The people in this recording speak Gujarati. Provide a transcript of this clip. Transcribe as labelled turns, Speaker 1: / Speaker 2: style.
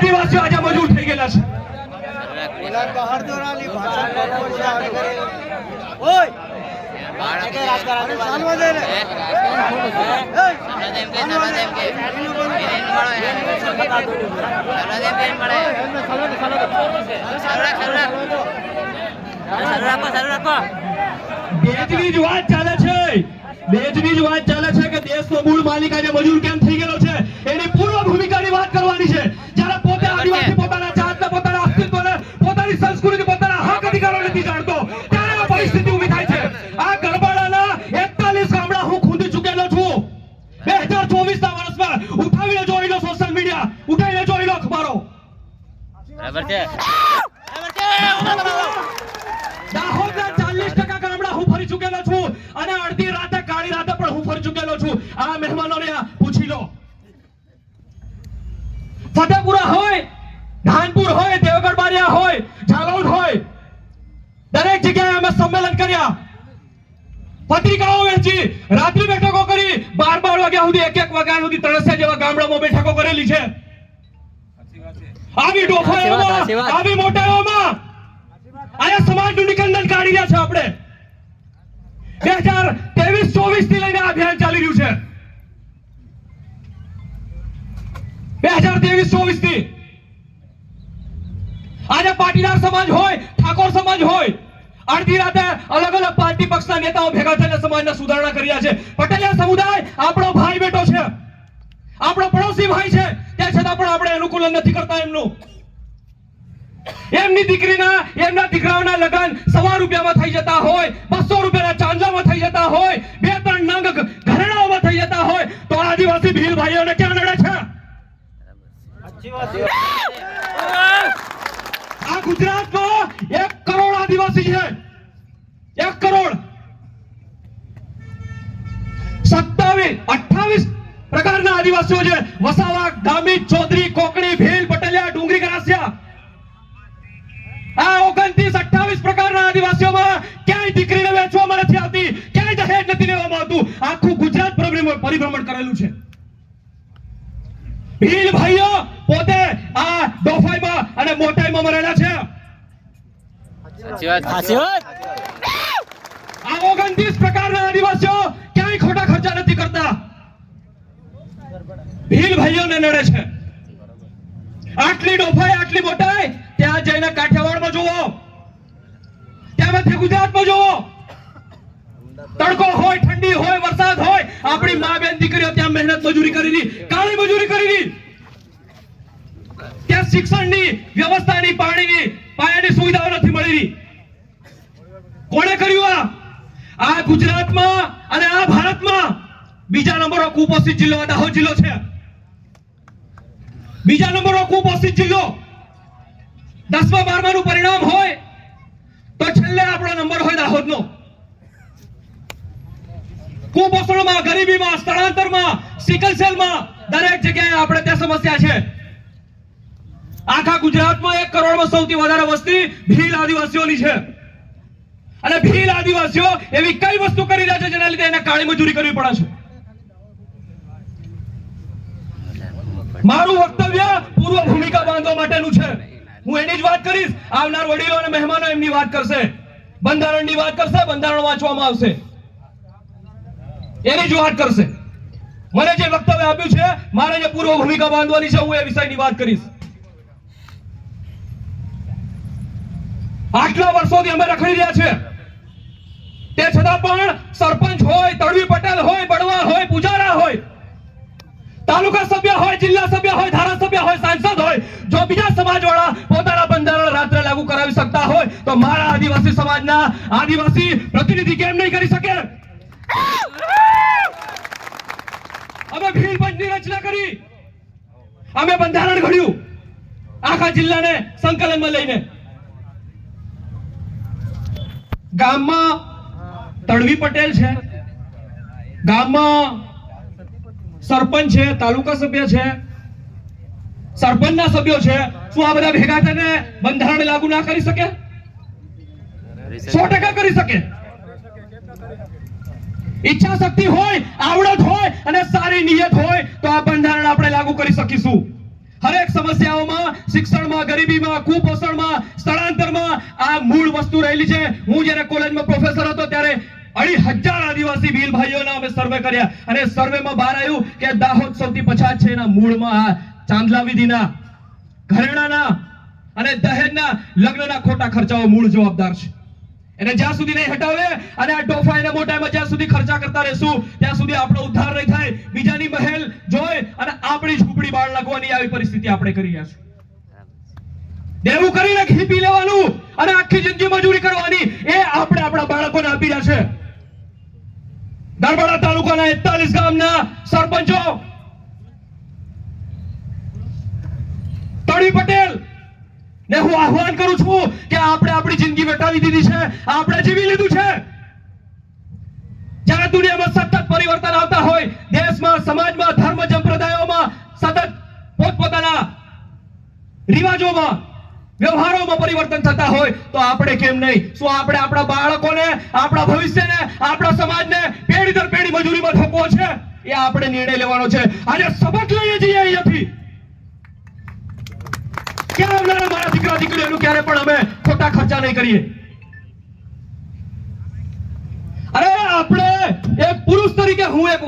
Speaker 1: આદિવાસીઓ આજે મજૂર થઈ ગયેલા છે. બેજની જ વાત ચાલે છે કે દેશનો મૂળ માલિક આજે મજૂર કેમ થઈ ગયેલો છે એની પૂર્વ ભૂમિકાની વાત કરવાની છે. જ્યારે પોતે આદિવાસી પોતાના જાતને, પોતાના અસ્તિત્વને, પોતાની સંસ્કૃતિ, પોતાના હક અધિકારો નથી જાણતો ત્યારે આ પરિસ્થિતિ ઊભી થાય છે. આ ગરબાડાના 41 ગામડા હું ખૂંદી ચૂકેલો છું. 2024 ના વર્ષમાં ઉઠાવીને જોઈ લો સોશિયલ મીડિયા, ઉઠાવીને જોઈ લો અખબારો.
Speaker 2: બરાબર છે.
Speaker 1: દાહોદના 40% ગામડા હું ફરી ચૂકેલો છું અને અડધી રાતે કાળી રાતે પણ હું ફરી ચૂકેલો છું. આ મહેમાનોને પૂછી લો. ફતેપુરા હોય, ધાનપુર હોય, દેવગઢ બારિયા હોય, જાલોદ હોય, દરેક જગ્યાએ અમે સંમેલન કર્યા, પત્રિકાઓ વહેંચી, રાત્રિ બેઠકો કરી, 12 વાગ્યા સુધી, 1 વાગ્યા સુધી તળસિયા જેવા ગામડામાં બેઠકો કરેલી છે. આવી ડોફાઓમાં, આવી મોટાઓમાં આયા સમાજનું નિકંદન કાઢી રહ્યા છે. આપણે 2023-24 થી લઈને આ અભિયાન ચાલી રહ્યું છે. 2023-24 થી આજે પાટીદાર સમાજ હોય, ઠાકોર સમાજ હોય, અડધી રાતે અલગ અલગ પાર્ટી પક્ષના નેતાઓ ભેગા થઈને સમાજના સુધારણા કર્યા છે. પટેલિયા સમુદાય આપણો ભાઈ બેટો છે, આપણો પડોશી ભાઈ છે, ત્યાં છતાં પણ આપણે અનુકૂલન નથી કરતા એમનું. એમની દીકરીના, એમના દીકરાઓના લગ્ન 100 રૂપિયામાં થઈ જતા હોય, 200 રૂપિયાના ચાંદલામાં થઈ જતા હોય, 2-3 નંગ ઘરેણાઓમાં થઈ જતા હોય તો આદિવાસી ભીલ ભાઈઓને ક્યાં નડે છે? આ ગુજરાતમાં 1 કરોડ આદિવાસી છે. 1 કરોડ 28 પ્રકારના આદિવાસીઓ છે. વસાવા, ગામિત, ચૌધરી, કોકણી, ભીલ, પટેલિયા, ડુંગરી, ગરાસિયા. આ 29-28 પ્રકારના આદિવાસીઓમાં ક્યાંય દીકરીને વેચવામાં નથી આવતી, ક્યાંય દહેજ નથી લેવામાં આવતું. આખું ગુજરાત પરિભ્રમણ કરેલું છે. ભીલ ભાઈઓ પોતે આ ડોફાઈમાં અને મોટાઈમાં મરેલા છે.
Speaker 2: સાચી વાત.
Speaker 1: આ 29 પ્રકારના આદિવાસીઓ ક્યાંય ખોટા ખર્ચા નથી કરતા. ભીલ ભાઈઓને નડે છે. આટલી ડોફાઈ, આટલી મોટાઈ ત્યાં જઈને કાઠિયાવાડમાં જોવો, ત્યાં મધ્ય ગુજરાતમાં જોવો, તડકો હોય, ઠંડી હોય, વરસાદ હોય, આપણી મા બેન દીકરીઓ ત્યાં મહેનત મજૂરી કરી દી, કાળી મજૂરી કરી દી. ત્યાં શિક્ષણની વ્યવસ્થાની, પાણીની, પાયાની સુવિધાઓ નથી મળી. કોણે કર્યું આ ગુજરાતમાં અને આ ભારતમાં બીજા નંબરનો કુપોષિત જિલ્લો દાહોદ જિલ્લો છે. બીજા નંબરનો કુપોષિત જિલ્લો. 10મા 12માનું પરિણામ હોય તો છેલ્લે આપણો નંબર હોય દાહોદનો. કુપોષણમાં, ગરીબીમાં, સ્થળાંતરમાં, સિકલ સેલમાં દરેક જગ્યાએ આપણે ત્યાં સમસ્યા છે. આખા ગુજરાતમાં 1 કરોડમાં સૌથી વધારે વસ્તી ભીલ આદિવાસીઓની છે. અને ભીલ આદિવાસીઓ એવી કઈ વસ્તુ કરી રહ્યા છે જેના લીધે એને કાળી મજૂરી કરવી પડે છે? મારું વક્તવ્ય પૂર્વ ભૂમિકા બાંધવા માટેનું છે. હું એની જ વાત કરીશ. આવનાર વડીલો અને મહેમાનો એમની વાત કરશે, બંધારણની વાત કરશે, બંધારણ વાંચવામાં આવશે, એની જ વાત કરશે. મને જે વક્તવ્ય આપ્યું છે, મારે જે પૂર્વ ભૂમિકા બાંધવાની છે, હું એ વિષયની વાત કરીશ. આટલા વર્ષોથી અમે રખડી રહ્યા છે, તે છતાં પણ સરપંચ હોય, તળવી પટેલ હોય, બળવા હોય, પૂજારા હોય, તાલુકા સભ્ય હોય, જિલ્લા સભ્ય હોય, ધારાસભ્ય હોય, સાંસદ હોય, જો બીજા સમાજવાળા પોતાના બંધારણ રાત્રે લાગુ કરાવી શકતા હોય તો મારા આદિવાસી સમાજના આદિવાસી પ્રતિનિધિ કેમ નહીં કરી શકે? અમે ભીલ પંચની રચના કરી, અમે બંધારણ ઘડ્યું આખા જિલ્લાને સંકલનમાં લઈને. ગામમાં તળવી પટેલ છે, ગામમાં સરપંચ છે, તાલુકા સભ્ય છે, સરપંચના સભ્યો છે. શું આ બધા ભેગા થઈને બંધારણ લાગુ ના કરી શકે? 100% કરી શકે. ઈચ્છા શક્તિ હોય, આવડત હોય અને સારી નિયત હોય તો આ બંધારણ આપણે લાગુ કરી શકીશું. હરેક સમસ્યાઓમાં, શિક્ષણમાં, ગરીબીમાં, કુપોષણમાં, સ્થળાંતરમાં આ મૂળ વસ્તુ રહેલી છે. હું જ્યારે કોલેજમાં પ્રોફેસર હતો ત્યારે 2,500 આદિવાસી ભીલ ભાઈઓના અમે સર્વે કર્યા અને સર્વેમાં બહાર આવ્યું કે દાહોદ સૌથી પછાત છે. એના મૂળમાં આ ચાંદલા વિધિના, ઘરેણાના અને દહેજના લગ્નના ખોટા ખર્ચાઓ મૂળ જવાબદાર છે. એને જ્યાં સુધી નહીં હટાવે અને આ ડોફા એને મોટામાં જ્યાં સુધી ખર્ચા કરતા રહેશું ત્યાં સુધી આપણો ઉદ્ધાર નહીં થાય. બીજાની મહેલ જોઈ અને આપણી ઝૂંપડી બાળ નાખવાની આવી પરિસ્થિતિ આપણે કરી રહ્યા છીએ. દેવું કરીને ઘી પી લેવાનું અને આખી જિંદગી મજૂરી કરવાની એ આપણે આપણા બાળકોને આપી રહ્યા છે. નર્મદા તાલુકાના 41 ગામના સરપંચો તળી પટેલ ને હું આહ્વાન કરું છું કે આપણે આપણી જિંદગી વેટાવી દીધી છે, આપણે જીવી લીધું છે. જ્યારે દુનિયામાં સતત પરિવર્તન આવતા હોય, દેશમાં, સમાજમાં, ધર્મ સંપ્રદાયોમાં સતત પોતપોતાના રિવાજોમાં, વ્યવહારોમાં પરિવર્તન થતા હોય તો આપણે કેમ નહીં? શું આપણે આપણા બાળકોને, આપણા ભવિષ્યને, આપણા સમાજને પેઢી દર પેઢી મજૂરીમાં ઠોકવો છે? એ આપણે નિર્ણય લેવાનો છે. આજે સબક લઈએ છીએ અહીંયાથી કે આવનારા મારા દીકરા દીકરીઓનું ક્યારે પણ અમે ખોટા ખર્ચા નહીં કરીએ. અરે આપણે એક પુરુષ તરીકે હું એક